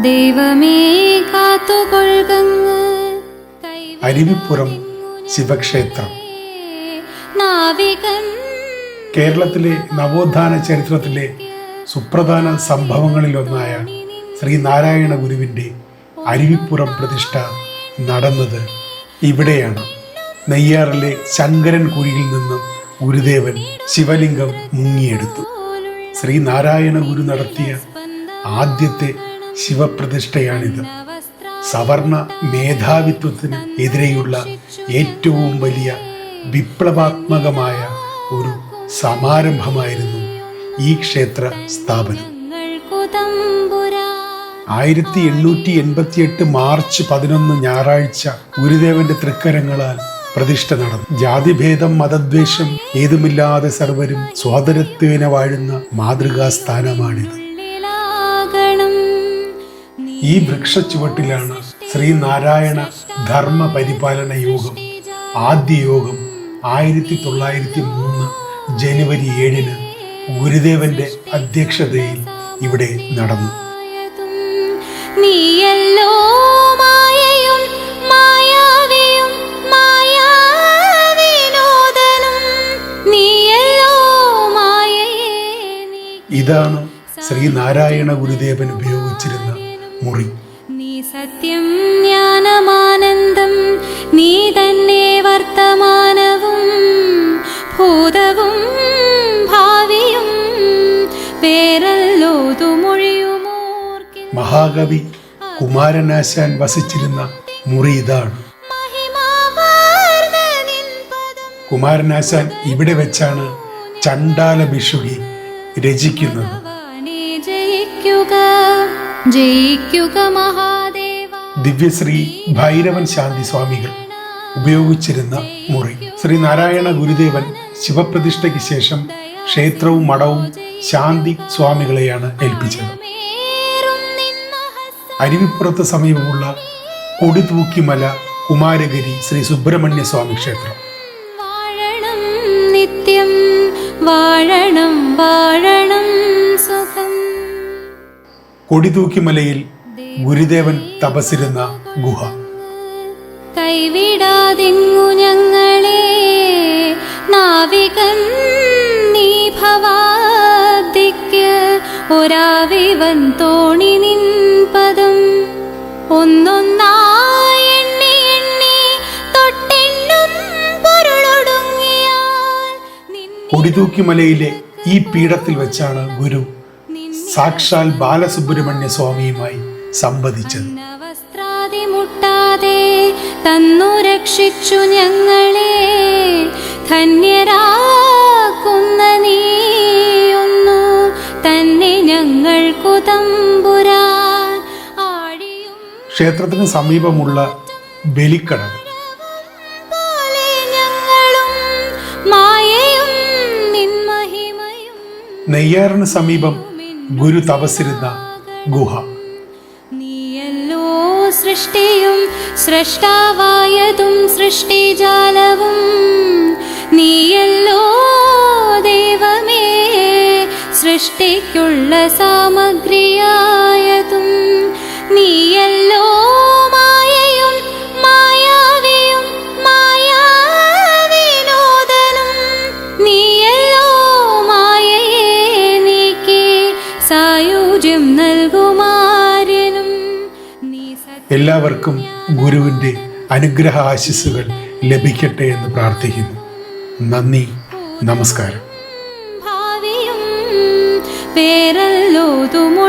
ദൈവമേ കാത്തുകൊള്ളുകങ്ങ്. അരുവിപ്പുറം ശിവക്ഷേത്രം നാവികൻ കേരളത്തിലെ നവോത്ഥാന ചരിത്രത്തിലെ സുപ്രധാന സംഭവങ്ങളിലൊന്നായ ശ്രീനാരായണ ഗുരുവിൻ്റെ അരുവിപ്പുറം പ്രതിഷ്ഠ നടന്നത് ഇവിടെയാണ്. നെയ്യാറിലെ ശങ്കരൻ കുഴിയിൽ നിന്നും ഗുരുദേവൻ ശിവലിംഗം മുങ്ങിയെടുത്തു. ശ്രീനാരായണ ഗുരു നടത്തിയ ആദ്യത്തെ ശിവപ്രതിഷ്ഠയാണിത്. സവർണ മേധാവിത്വത്തിന് എതിരെയുള്ള ഏറ്റവും വലിയ വിപ്ലവാത്മകമായ ഒരു സമാരംഭമായിരുന്നു ഈ ക്ഷേത്ര സ്ഥാപനം. 1888 മാർച്ച് 11 ഞായറാഴ്ച ഗുരുദേവന്റെ തൃക്കരങ്ങളാൽ പ്രതിഷ്ഠ നടന്നു. ജാതിഭേദം മതദ്വേഷം ഏതുമില്ലാതെ സർവരും സ്വാതന്ത്ര്യത്വേന വാഴുന്ന മാതൃകാ സ്ഥാനമാണിത്. ഈ വൃക്ഷച്ചുവട്ടിലാണ് ശ്രീനാരായണ ധർമ്മ പരിപാലന യോഗം ആദ്യ യോഗം 1903 ജനുവരി 7 ഗുരുദേവന്റെ അധ്യക്ഷതയിൽ ഇവിടെ നടന്നു. ഇതാണ് ശ്രീനാരായണ ഗുരുദേവൻ ഉപയോഗിച്ചിരുന്ന മുറി. നീ സത്യം ജ്ഞാനമാനന്ദം, നീ തന്നെ വർത്തമാനവും ഭൂതവും ഭാവിയും പേരല്ലോതുമൊഴിയുമോർക്കിൽ. മഹാകവി കുമാരനാശാൻ വസിച്ചിരുന്ന മുറി ഇതാണ്. കുമാരനാശാൻ ഇവിടെ വെച്ചാണ് ചണ്ടാല ഭിഷുകി രചിക്കുന്നത്. ദിവ്യശ്രീ ഭൈരവൻ ശാന്തി സ്വാമികൾ ഉപയോഗിച്ചിരുന്ന മുറി. ശ്രീനാരായണ ഗുരുദേവൻ ശിവപ്രതിഷ്ഠയ്ക്ക് ശേഷം ക്ഷേത്രവും മഠവും ശാന്തി സ്വാമികളെയാണ് ഏൽപ്പിച്ചത്. അരുവിപ്പുറത്ത് സമീപമുള്ള കൊടിതൂക്കിമല കുമാരഗിരി ശ്രീ സുബ്രഹ്മണ്യ സ്വാമി ക്ഷേത്രം. നിത്യം വാഴണം വാഴണം സുഖം. കൊടിതൂക്കിമലയിൽ ഗുരുദേവൻ തപസ്സിരുന്ന ഗുഹ. കൈവിടാതിങ്ങു ഞങ്ങളെ നാവികൻ നീ ഭവാദിക്ക് ഒരാവിവൻ തോണി നിൻ പദം ഒന്നൊന്നായി എണ്ണി എണ്ണി തൊട്ടെണ്ണും പൊരുളൊടുങ്ങിയാൽ. കൊടിതൂക്കിമലയിലെ ഈ പീഠത്തിൽ വെച്ചാണ് ഗുരു സാക്ഷാൽ ബാലസുബ്രഹ്മണ്യ സ്വാമിയുമായി സംവദിച്ചത്. വസ്ത്രാദി മുട്ടാതെ തന്നു രക്ഷിച്ചു ഞങ്ങളെ ധന്യരാക്കുന്ന നീയൊന്നു തന്നെ ഞങ്ങൾക്കു തമ്പുരാൻ. ആഴിയും ക്ഷേത്രത്തിന് സമീപമുള്ള ബലിക്കടവ്. മായയും നിൻമഹിമയും. നെയ്യാറിന് സമീപം ഗുരു തപസ്സിരുന്ന ഗുഹ. നീയല്ലോ സൃഷ്ടിയും സൃഷ്ടാവായതും സൃഷ്ടിജാലവും, നീയല്ലോ ദൈവമേ സൃഷ്ടിക്കുള്ള സാമഗ്രിയായതും, നീയല്ലോ മായയും മായാവിയും മായാവിനോദനും, നീയല്ലോ മായയെ നീക്കി സായുജ്യം നൽകുമാര്യനും. എല്ലാവർക്കും ഗുരുവിൻ്റെ അനുഗ്രഹ ആശിസ്സുകൾ ലഭിക്കട്ടെ എന്ന് പ്രാർത്ഥിക്കുന്നു. നന്ദി, നമസ്കാരം. ഭാവിയും പേരല്ലോതുമോ